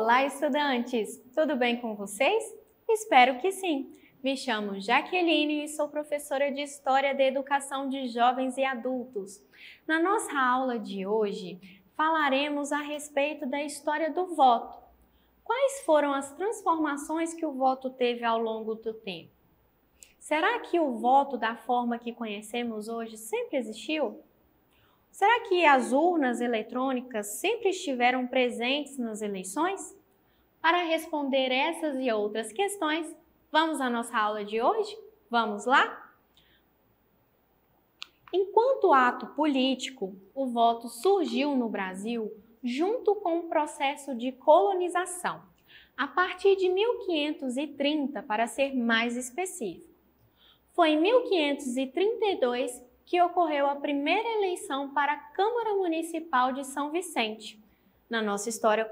Olá, estudantes! Tudo bem com vocês? Espero que sim! Me chamo Jaqueline e sou professora de História da Educação de Jovens e Adultos. Na nossa aula de hoje, falaremos a respeito da história do voto. Quais foram as transformações que o voto teve ao longo do tempo? Será que o voto da forma que conhecemos hoje sempre existiu? Será que as urnas eletrônicas sempre estiveram presentes nas eleições? Para responder essas e outras questões, vamos à nossa aula de hoje? Vamos lá? Enquanto ato político, o voto surgiu no Brasil junto com o processo de colonização, a partir de 1530, para ser mais específico. Foi em 1532 que ocorreu a primeira eleição para a Câmara Municipal de São Vicente, na nossa história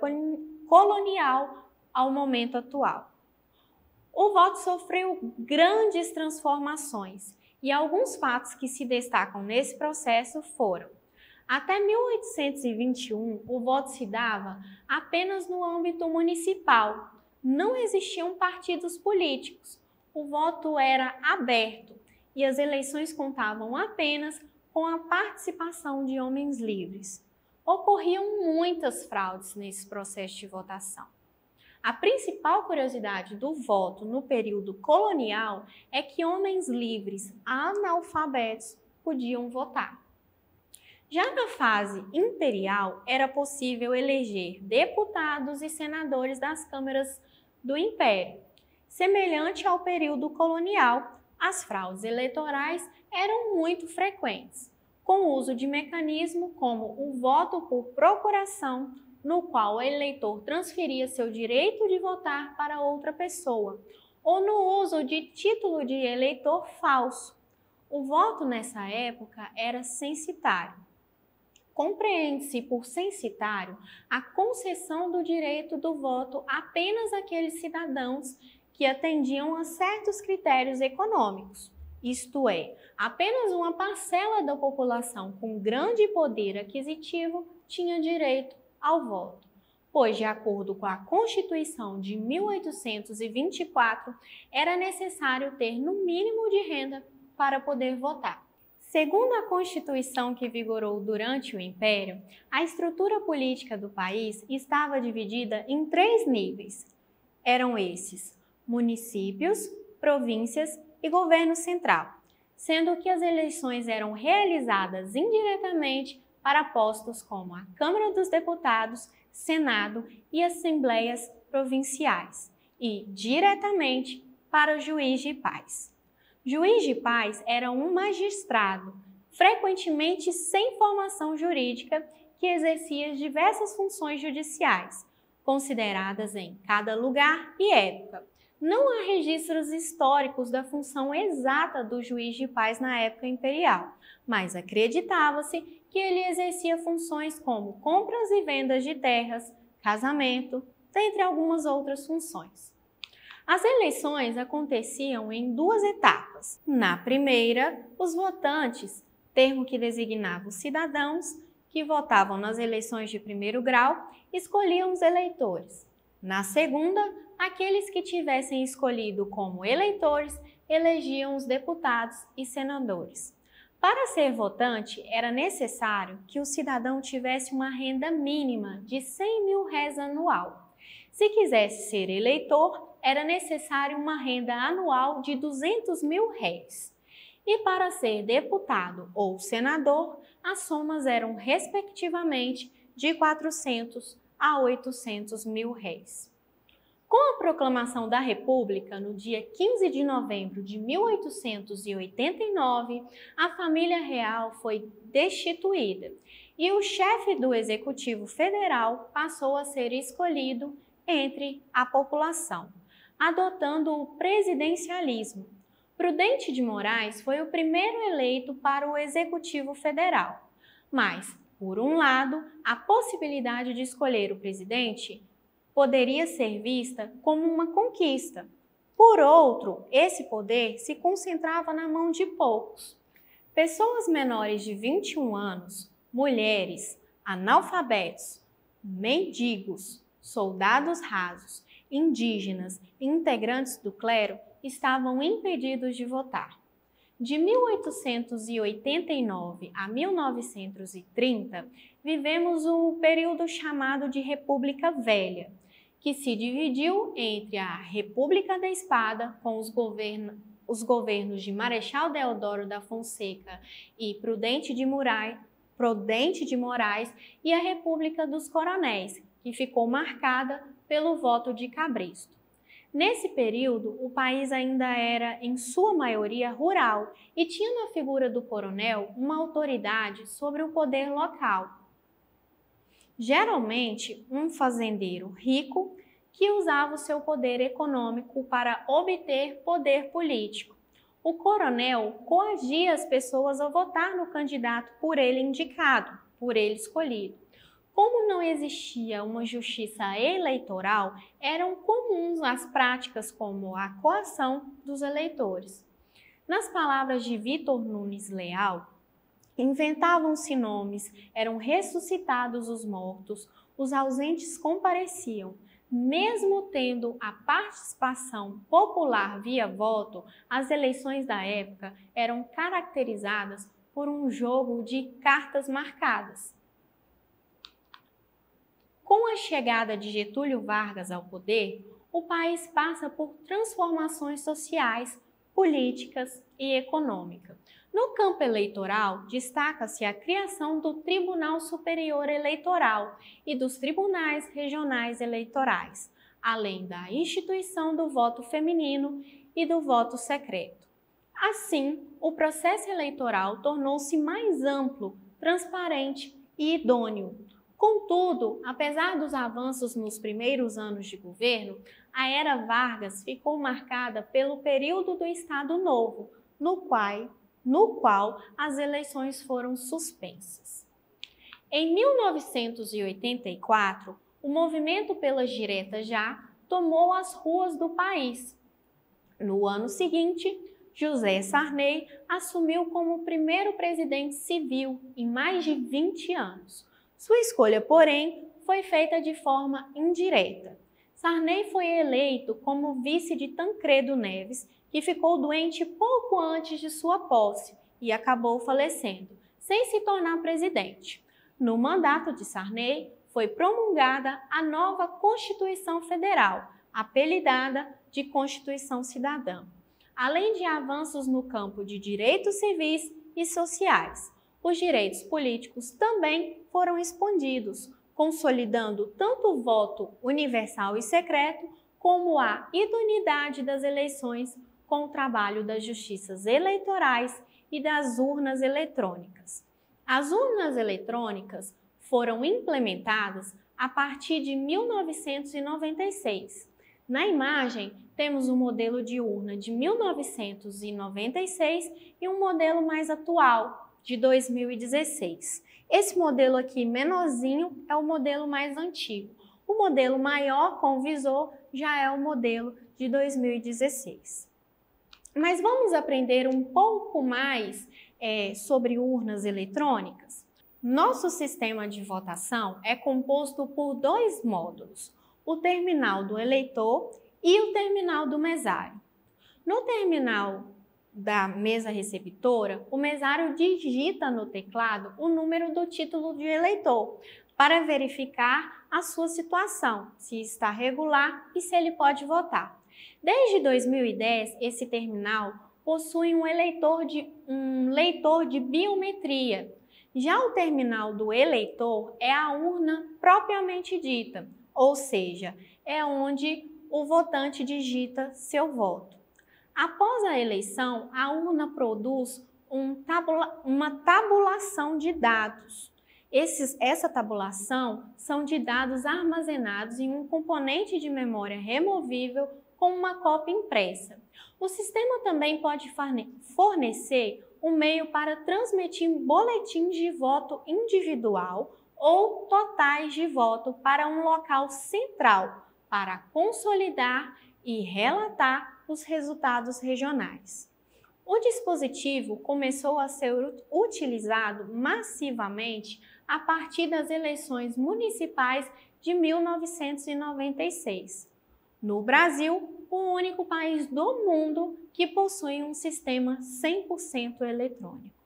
colonial ao momento atual. O voto sofreu grandes transformações e alguns fatos que se destacam nesse processo foram: até 1821, o voto se dava apenas no âmbito municipal, não existiam partidos políticos, o voto era aberto e as eleições contavam apenas com a participação de homens livres. Ocorriam muitas fraudes nesse processo de votação. A principal curiosidade do voto no período colonial é que homens livres analfabetos podiam votar. Já na fase imperial, era possível eleger deputados e senadores das câmaras do Império. Semelhante ao período colonial, as fraudes eleitorais eram muito frequentes, com o uso de mecanismo como o voto por procuração, no qual o eleitor transferia seu direito de votar para outra pessoa, ou no uso de título de eleitor falso. O voto nessa época era censitário. Compreende-se por censitário a concessão do direito do voto apenas àqueles cidadãos que atendiam a certos critérios econômicos, isto é, apenas uma parcela da população com grande poder aquisitivo tinha direito ao voto, pois, de acordo com a Constituição de 1824, era necessário ter no mínimo de renda para poder votar. Segundo a Constituição que vigorou durante o Império, a estrutura política do país estava dividida em 3 níveis. Eram esses: municípios, províncias e governo central, sendo que as eleições eram realizadas indiretamente para postos como a Câmara dos Deputados, Senado e Assembleias Provinciais, e diretamente para o juiz de paz. Juiz de paz era um magistrado, frequentemente sem formação jurídica, que exercia diversas funções judiciais, consideradas em cada lugar e época. Não há registros históricos da função exata do juiz de paz na época imperial, mas acreditava-se que ele exercia funções como compras e vendas de terras, casamento, dentre algumas outras funções. As eleições aconteciam em 2 etapas. Na primeira, os votantes, termo que designava os cidadãos que votavam nas eleições de primeiro grau, escolhiam os eleitores. Na segunda, aqueles que tivessem escolhido como eleitores elegiam os deputados e senadores. Para ser votante, era necessário que o cidadão tivesse uma renda mínima de 100 mil réis anual. Se quisesse ser eleitor, era necessário uma renda anual de 200 mil réis. E para ser deputado ou senador, as somas eram respectivamente de 400 a 800 mil réis. Com a proclamação da República, no dia 15 de novembro de 1889, a família real foi destituída e o chefe do Executivo Federal passou a ser escolhido entre a população, adotando o presidencialismo. Prudente de Moraes foi o primeiro eleito para o Executivo Federal, mas, por um lado, a possibilidade de escolher o presidente poderia ser vista como uma conquista. Por outro, esse poder se concentrava na mão de poucos. Pessoas menores de 21 anos, mulheres, analfabetos, mendigos, soldados rasos, indígenas e integrantes do clero estavam impedidos de votar. De 1889 a 1930, vivemos o período chamado de República Velha, que se dividiu entre a República da Espada, com os governos de Marechal Deodoro da Fonseca e Prudente de Moraes, e a República dos Coronéis, que ficou marcada pelo voto de Cabresto. Nesse período, o país ainda era, em sua maioria, rural e tinha na figura do coronel uma autoridade sobre o poder local. Geralmente, um fazendeiro rico que usava o seu poder econômico para obter poder político. O coronel coagia as pessoas a votar no candidato por ele indicado, por ele escolhido. Como não existia uma justiça eleitoral, eram comuns as práticas como a coação dos eleitores. Nas palavras de Vitor Nunes Leal, inventavam-se nomes, eram ressuscitados os mortos, os ausentes compareciam. Mesmo tendo a participação popular via voto, as eleições da época eram caracterizadas por um jogo de cartas marcadas. Com a chegada de Getúlio Vargas ao poder, o país passa por transformações sociais, políticas e econômicas. No campo eleitoral, destaca-se a criação do Tribunal Superior Eleitoral e dos Tribunais Regionais Eleitorais, além da instituição do voto feminino e do voto secreto. Assim, o processo eleitoral tornou-se mais amplo, transparente e idôneo. Contudo, apesar dos avanços nos primeiros anos de governo, a era Vargas ficou marcada pelo período do Estado Novo, no qual as eleições foram suspensas. Em 1984, o movimento pelas diretas já tomou as ruas do país. No ano seguinte, José Sarney assumiu como o primeiro presidente civil em mais de 20 anos. Sua escolha, porém, foi feita de forma indireta. Sarney foi eleito como vice de Tancredo Neves, que ficou doente pouco antes de sua posse e acabou falecendo, sem se tornar presidente. No mandato de Sarney, foi promulgada a nova Constituição Federal, apelidada de Constituição Cidadã, além de avanços no campo de direitos civis e sociais. Os direitos políticos também foram expandidos, consolidando tanto o voto universal e secreto, como a idoneidade das eleições com o trabalho das justiças eleitorais e das urnas eletrônicas. As urnas eletrônicas foram implementadas a partir de 1996. Na imagem, temos um modelo de urna de 1996 e um modelo mais atual, de 2016. Esse modelo aqui, menorzinho, é o modelo mais antigo. O modelo maior, com visor, já é o modelo de 2016. Mas vamos aprender um pouco mais sobre urnas eletrônicas? Nosso sistema de votação é composto por dois módulos, o terminal do eleitor e o terminal do mesário. No terminal da mesa receptora, o mesário digita no teclado o número do título de eleitor para verificar a sua situação, se está regular e se ele pode votar. Desde 2010, esse terminal possui um leitor de biometria. Já o terminal do eleitor é a urna propriamente dita, ou seja, é onde o votante digita seu voto. Após a eleição, a urna produz uma tabulação de dados. Essa tabulação são de dados armazenados em um componente de memória removível com uma cópia impressa. O sistema também pode fornecer um meio para transmitir boletins de voto individual ou totais de voto para um local central, para consolidar e relatar os resultados regionais. O dispositivo começou a ser utilizado massivamente a partir das eleições municipais de 1996. No Brasil, o único país do mundo que possui um sistema 100% eletrônico.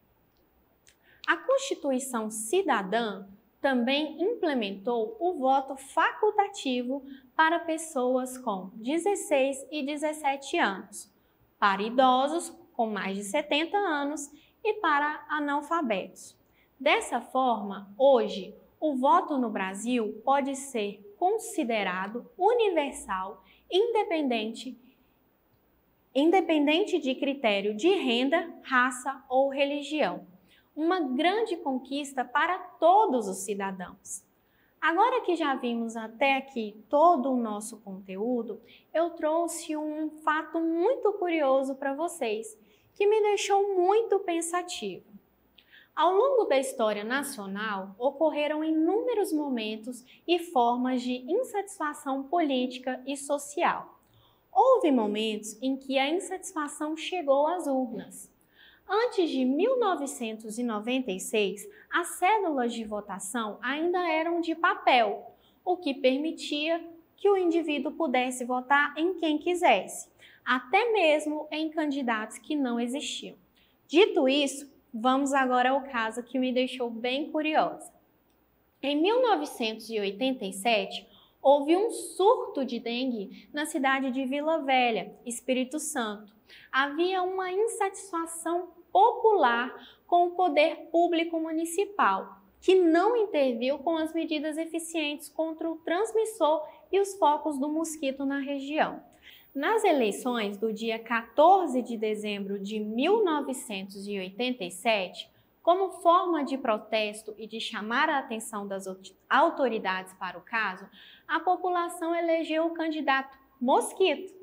A Constituição Cidadã também implementou o voto facultativo para pessoas com 16 e 17 anos, para idosos com mais de 70 anos e para analfabetos. Dessa forma, hoje, o voto no Brasil pode ser considerado universal, independente de critério de renda, raça ou religião. Uma grande conquista para todos os cidadãos. Agora que já vimos até aqui todo o nosso conteúdo, eu trouxe um fato muito curioso para vocês, que me deixou muito pensativo. Ao longo da história nacional, ocorreram inúmeros momentos e formas de insatisfação política e social. Houve momentos em que a insatisfação chegou às urnas. Antes de 1996, as cédulas de votação ainda eram de papel, o que permitia que o indivíduo pudesse votar em quem quisesse, até mesmo em candidatos que não existiam. Dito isso, vamos agora ao caso que me deixou bem curiosa. Em 1987, houve um surto de dengue na cidade de Vila Velha, Espírito Santo. Havia uma insatisfação popular com o poder público municipal, que não interviu com as medidas eficientes contra o transmissor e os focos do mosquito na região. Nas eleições do dia 14 de dezembro de 1987, como forma de protesto e de chamar a atenção das autoridades para o caso, a população elegeu o candidato Mosquito,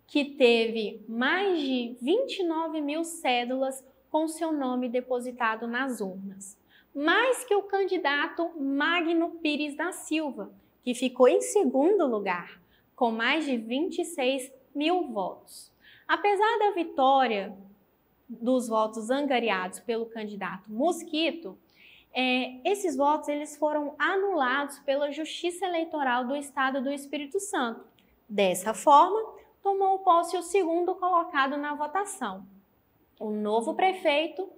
que teve mais de 29 mil cédulas com seu nome depositado nas urnas, mais que o candidato Magno Pires da Silva, que ficou em segundo lugar, com mais de 26 mil votos. Apesar da vitória dos votos angariados pelo candidato Mosquito, esses votos eles foram anulados pela Justiça Eleitoral do Estado do Espírito Santo. Dessa forma, tomou posse o segundo colocado na votação. O novo prefeito,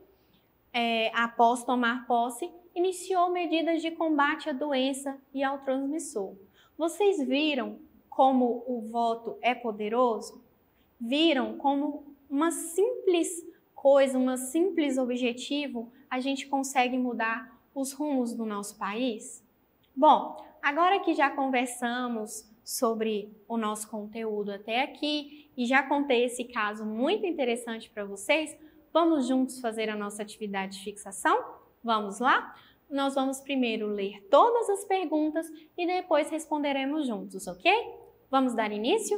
após tomar posse, iniciou medidas de combate à doença e ao transmissor. Vocês viram como o voto é poderoso? Viram como uma simples coisa, um simples objetivo, a gente consegue mudar os rumos do nosso país? Bom, agora que já conversamos sobre o nosso conteúdo até aqui e já contei esse caso muito interessante para vocês, vamos juntos fazer a nossa atividade de fixação? Vamos lá? Nós vamos primeiro ler todas as perguntas e depois responderemos juntos, ok? Vamos dar início?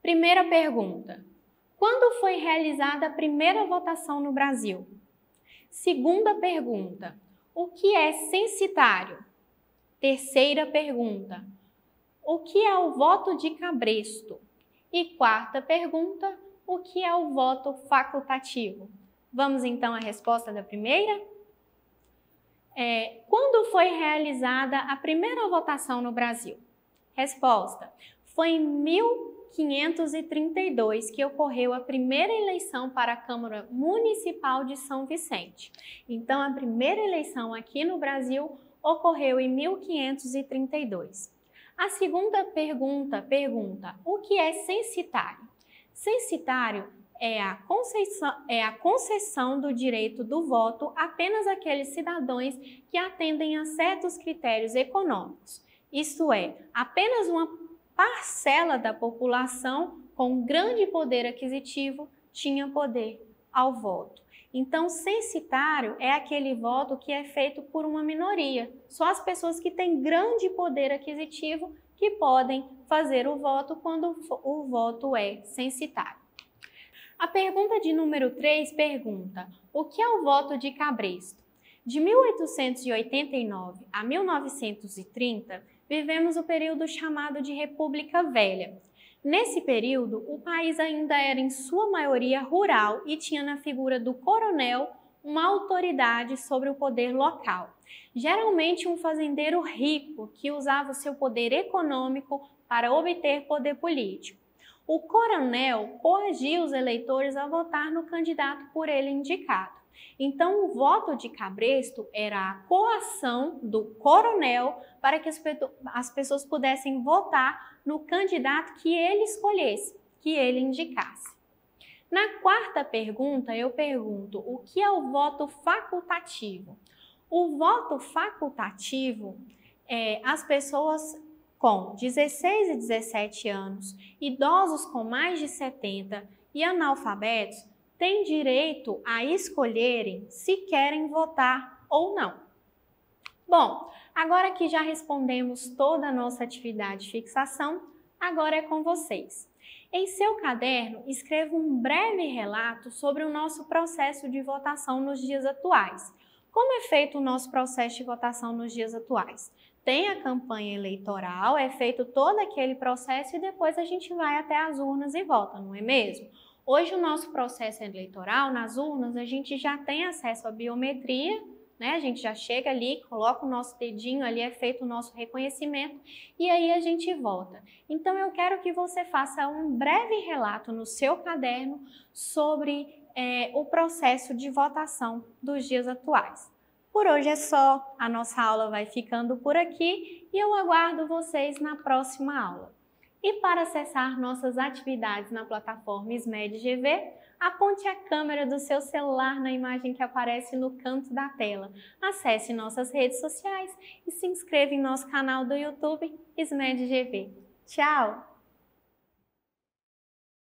Primeira pergunta. Quando foi realizada a primeira votação no Brasil? Segunda pergunta. O que é censitário? Terceira pergunta. O que é o voto de cabresto? E quarta pergunta. O que é o voto facultativo? Vamos então à resposta da primeira? Quando foi realizada a primeira votação no Brasil? Resposta. Foi em 1532 que ocorreu a primeira eleição para a Câmara Municipal de São Vicente. Então, a primeira eleição aqui no Brasil ocorreu em 1532. A segunda pergunta pergunta: o que é censitário? Censitário é a concessão do direito do voto apenas àqueles cidadãos que atendem a certos critérios econômicos. Isto é, apenas uma parcela da população com grande poder aquisitivo tinha poder ao voto. Então, censitário é aquele voto que é feito por uma minoria. Só as pessoas que têm grande poder aquisitivo que podem fazer o voto quando o voto é censitário. A pergunta de número 3 pergunta: o que é o voto de cabresto? De 1889 a 1930, vivemos o período chamado de República Velha. Nesse período, o país ainda era em sua maioria rural e tinha na figura do coronel uma autoridade sobre o poder local. Geralmente um fazendeiro rico que usava o seu poder econômico para obter poder político. O coronel coagia os eleitores a votar no candidato por ele indicado. Então, o voto de cabresto era a coação do coronel para que as pessoas pudessem votar no candidato que ele escolhesse, que ele indicasse. Na quarta pergunta, eu pergunto: o que é o voto facultativo? O voto facultativo é as pessoas com 16 e 17 anos, idosos com mais de 70 e analfabetos têm direito a escolherem se querem votar ou não. Bom, agora que já respondemos toda a nossa atividade de fixação, agora é com vocês. Em seu caderno, escreva um breve relato sobre o nosso processo de votação nos dias atuais. Como é feito o nosso processo de votação nos dias atuais? Tem a campanha eleitoral, é feito todo aquele processo e depois a gente vai até as urnas e vota, não é mesmo? Hoje o nosso processo eleitoral, nas urnas, a gente já tem acesso à biometria, né? A gente já chega ali, coloca o nosso dedinho ali, é feito o nosso reconhecimento e aí a gente vota. Então eu quero que você faça um breve relato no seu caderno sobre o processo de votação dos dias atuais. Por hoje é só, a nossa aula vai ficando por aqui e eu aguardo vocês na próxima aula. E para acessar nossas atividades na plataforma SMED GV, aponte a câmera do seu celular na imagem que aparece no canto da tela. Acesse nossas redes sociais e se inscreva em nosso canal do YouTube SMED GV. Tchau!